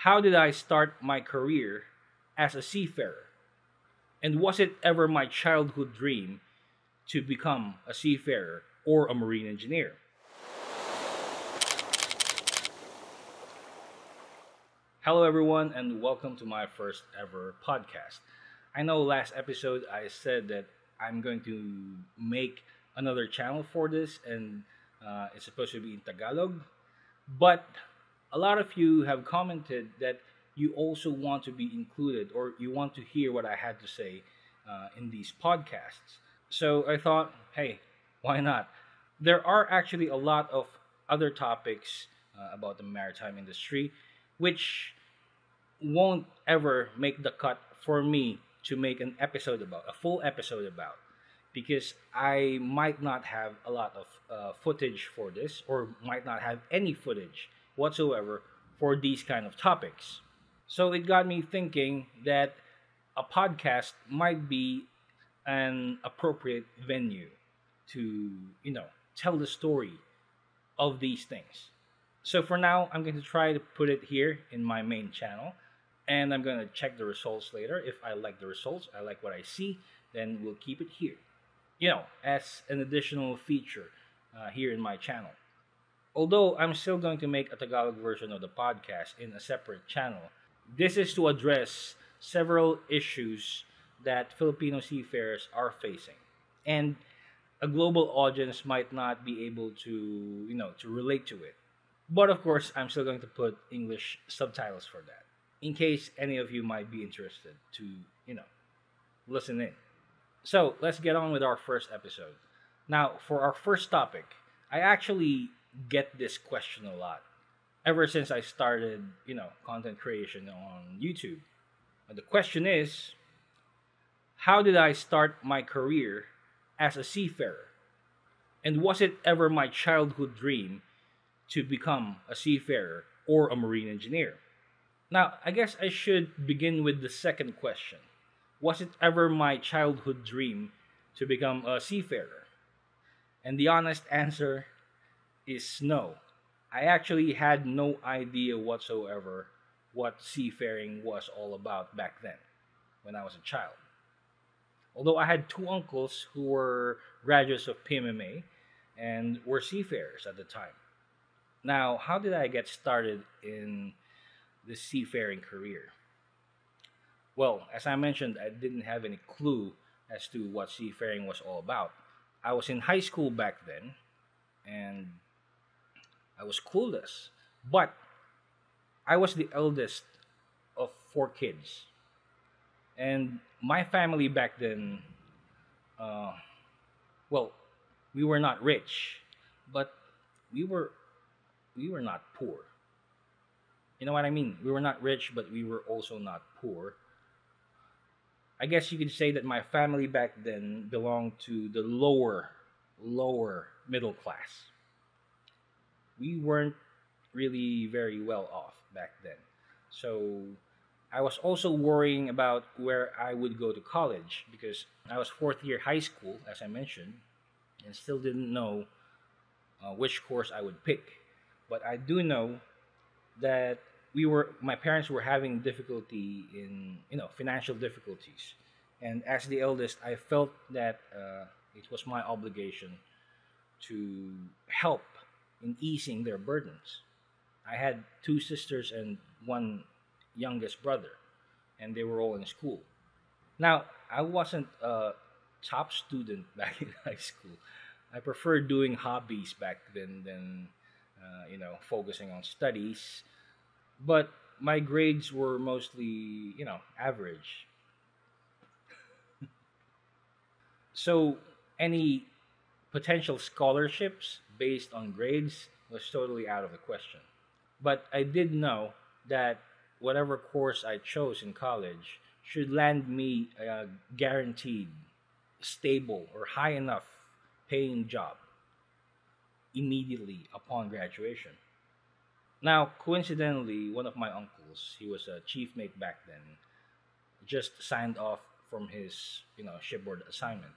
How did I start my career as a seafarer? And was it ever my childhood dream to become a seafarer or a marine engineer? Hello, everyone, and welcome to my first ever podcast. I know last episode I said that I'm going to make another channel for this, and it's supposed to be in Tagalog. But a lot of you have commented that you also want to be included or you want to hear what I had to say in these podcasts. So I thought, hey, why not? There are actually a lot of other topics about the maritime industry which won't ever make the cut for me to make an episode about, a full episode about, because I might not have a lot of footage for this, or might not have any footage whatsoever for these kind of topics. So it got me thinking that a podcast might be an appropriate venue to, tell the story of these things. So for now, I'm going to try to put it here in my main channel, and I'm going to check the results later. If I like the results, I like what I see, then we'll keep it here, as an additional feature here in my channel. Although I'm still going to make a Tagalog version of the podcast in a separate channel, this is to address several issues that Filipino seafarers are facing. And a global audience might not be able to, to relate to it. But of course, I'm still going to put English subtitles for that, in case any of you might be interested to, listen in. So let's get on with our first episode. Now, for our first topic, I actually get this question a lot ever since I started, content creation on YouTube. And the question is, how did I start my career as a seafarer? And was it ever my childhood dream to become a seafarer or a marine engineer? Now, I guess I should begin with the second question. Was it ever my childhood dream to become a seafarer? And the honest answer is no. I actually had no idea whatsoever what seafaring was all about back then when I was a child. Although I had two uncles who were graduates of PMMA and were seafarers at the time. Now, how did I get started in the seafaring career? Well, as I mentioned, I didn't have any clue as to what seafaring was all about. I was in high school back then, and I was clueless. But I was the eldest of four kids. And my family back then, uh, well, we were not rich, but we were we were not poor. You know what I mean? We were not rich, but we were also not poor. I guess you could say that my family back then belonged to the lower middle class. We weren't really very well off back then. So I was also worrying about where I would go to college because I was fourth year high school, as I mentioned, and still didn't know which course I would pick. But I do know that my parents were having difficulty in, financial difficulties. And as the eldest, I felt that it was my obligation to help in easing their burdens. I had two sisters and one youngest brother, and they were all in school. Now, I wasn't a top student back in high school. I preferred doing hobbies back then than, focusing on studies. But my grades were mostly, average. So any potential scholarships based on grades was totally out of the question. But I did know that whatever course I chose in college should land me a guaranteed, stable, or high enough paying job immediately upon graduation. Now, coincidentally, one of my uncles, he was a chief mate back then, just signed off from his, shipboard assignment.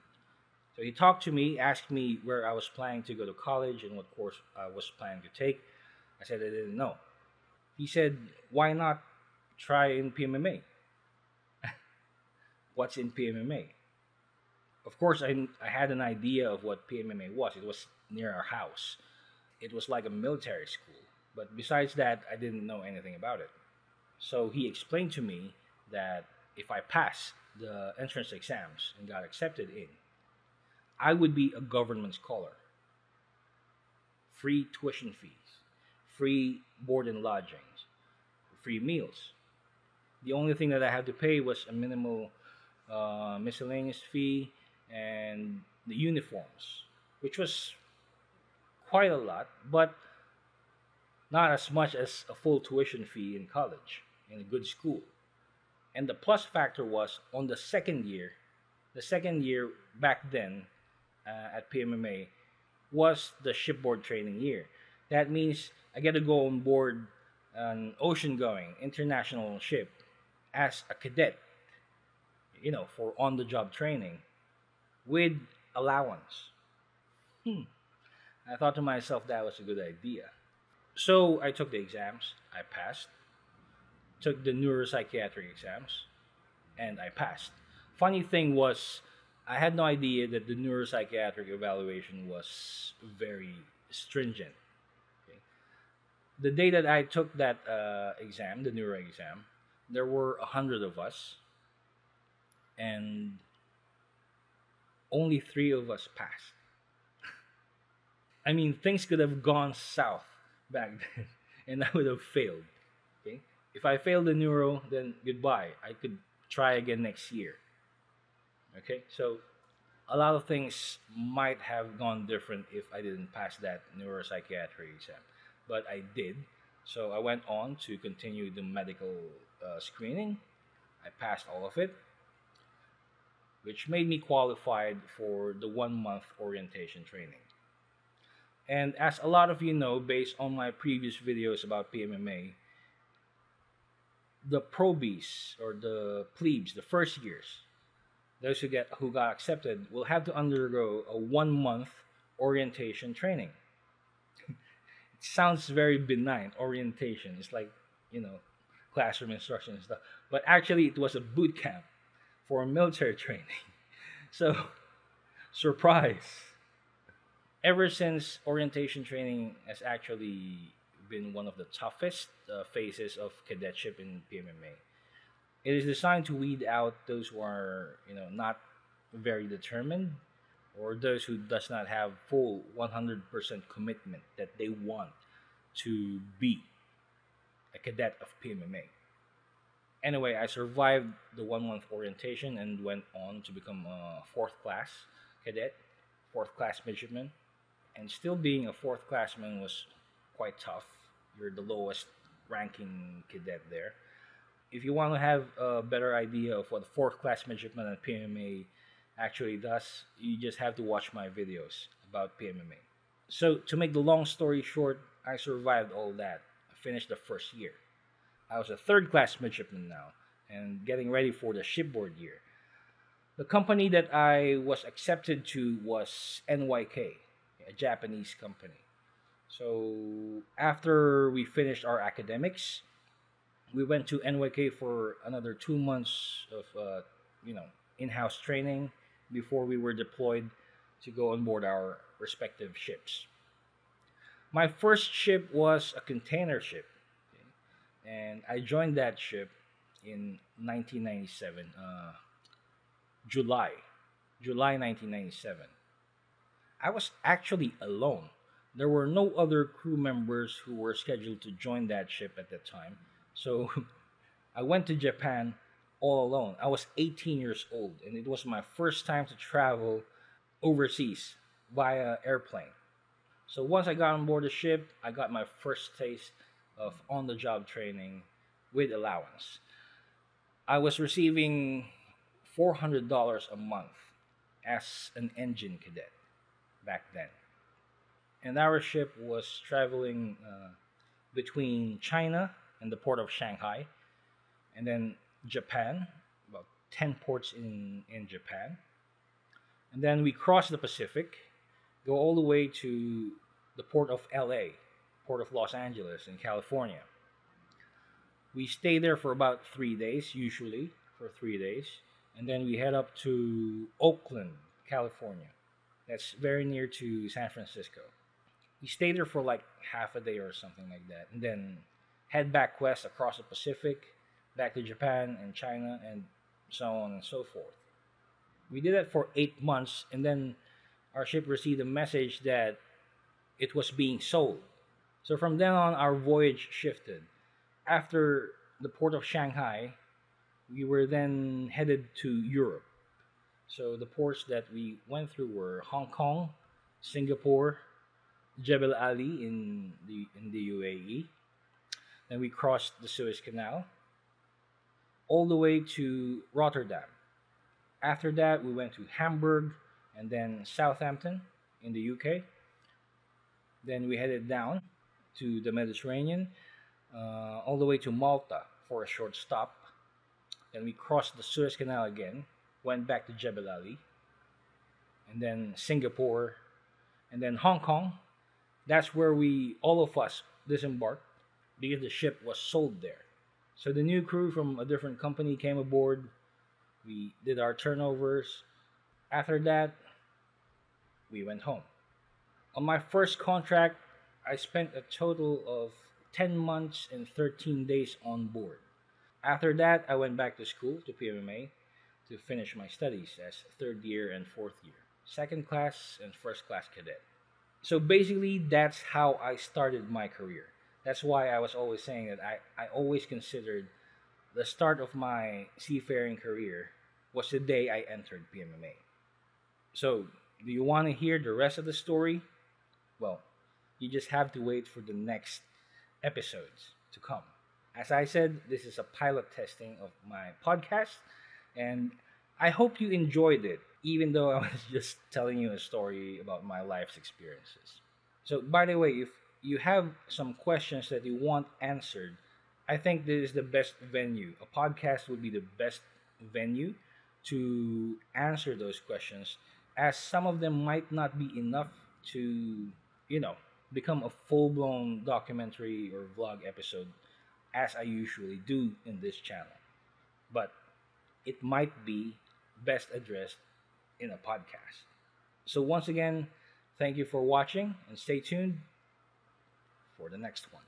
So he talked to me, asked me where I was planning to go to college and what course I was planning to take. I said I didn't know. He said, "Why not try in PMMA. What's in PMMA? Of course, I had an idea of what PMMA was. It was near our house. It was like a military school. But besides that, I didn't know anything about it. So he explained to me that if I passed the entrance exams and got accepted in, I would be a government scholar. Free tuition fees, free board and lodgings, free meals. The only thing that I had to pay was a minimal miscellaneous fee and the uniforms, which was quite a lot, but not as much as a full tuition fee in college in a good school. And the plus factor was on the second year back then at PMMA was the shipboard training year. That means I get to go on board an ocean going international ship as a cadet, for on the job training with allowance. Hmm. I thought to myself that was a good idea. So I took the exams, I passed, took the neuropsychiatric exams, and I passed. Funny thing was, I had no idea that the neuropsychiatric evaluation was very stringent. Okay? The day that I took that exam, the neuro exam, there were 100 of us, and only three of us passed. I mean, things could have gone south back then, and I would have failed. Okay, if I failed the neuro, then goodbye. I could try again next year. Okay, so a lot of things might have gone different if I didn't pass that neuropsychiatric exam, but I did. So I went on to continue the medical screening. I passed all of it, which made me qualified for the 1 month orientation training. And as a lot of you know, based on my previous videos about PMMA, the probies or the plebes, the first years, those who got accepted will have to undergo a 1 month orientation training. It sounds very benign, orientation. It's like, classroom instruction and stuff. But actually it was a boot camp for military training. So, surprise. Ever since, orientation training has actually been one of the toughest phases of cadetship in PMMA. It is designed to weed out those who are, not very determined, or those who does not have full 100% commitment that they want to be a cadet of PMMA. Anyway, I survived the 1 month orientation and went on to become a fourth class cadet, fourth class midshipman. And still being a fourth classman was quite tough. You're the lowest ranking cadet there. If you want to have a better idea of what a fourth class midshipman at PMMA actually does, you just have to watch my videos about PMMA. So to make the long story short, I survived all that. I finished the first year. I was a third class midshipman now and getting ready for the shipboard year. The company that I was accepted to was NYK, a Japanese company. So after we finished our academics, we went to NYK for another 2 months of in-house training before we were deployed to go on board our respective ships. My first ship was a container ship, okay? And I joined that ship in 1997, July, July 1997. I was actually alone. There were no other crew members who were scheduled to join that ship at that time. So I went to Japan all alone. I was 18 years old, and it was my first time to travel overseas via airplane. So once I got on board the ship, I got my first taste of on-the-job training with allowance. I was receiving $400 a month as an engine cadet back then. And our ship was traveling between China and the port of Shanghai, and then Japan, about 10 ports in Japan. And then we crossed the Pacific, go all the way to the port of LA, port of Los Angeles in California. We stay there for about 3 days, usually for 3 days, and then we head up to Oakland, California. That's very near to San Francisco. We stay there for like half a day or something like that, and then head back west across the Pacific, back to Japan and China, and so on and so forth. We did that for 8 months, and then our ship received a message that it was being sold. So from then on, our voyage shifted. After the port of Shanghai, we were then headed to Europe. So the ports that we went through were Hong Kong, Singapore, Jebel Ali in the UAE. Then we crossed the Suez Canal all the way to Rotterdam. After that, we went to Hamburg and then Southampton in the UK. Then we headed down to the Mediterranean, all the way to Malta for a short stop. Then we crossed the Suez Canal again, went back to Jebel Ali, and then Singapore, and then Hong Kong. That's where all of us, disembarked because the ship was sold there. So the new crew from a different company came aboard. We did our turnovers. After that, we went home. On my first contract, I spent a total of 10 months and 13 days on board. After that, I went back to school to PMMA to finish my studies as third year and fourth year, second class and first class cadet. So basically, that's how I started my career. That's why I was always saying that I always considered the start of my seafaring career was the day I entered PMMA. So, do you want to hear the rest of the story? Well, you just have to wait for the next episodes to come. As I said, this is a pilot testing of my podcast, and I hope you enjoyed it, even though I was just telling you a story about my life's experiences. So, by the way, if you have some questions that you want answered, I think this is the best venue. A podcast would be the best venue to answer those questions, as some of them might not be enough to, you know, become a full blown documentary or vlog episode as I usually do in this channel. But it might be best addressed in a podcast. So, once again, thank you for watching and stay tuned for the next one.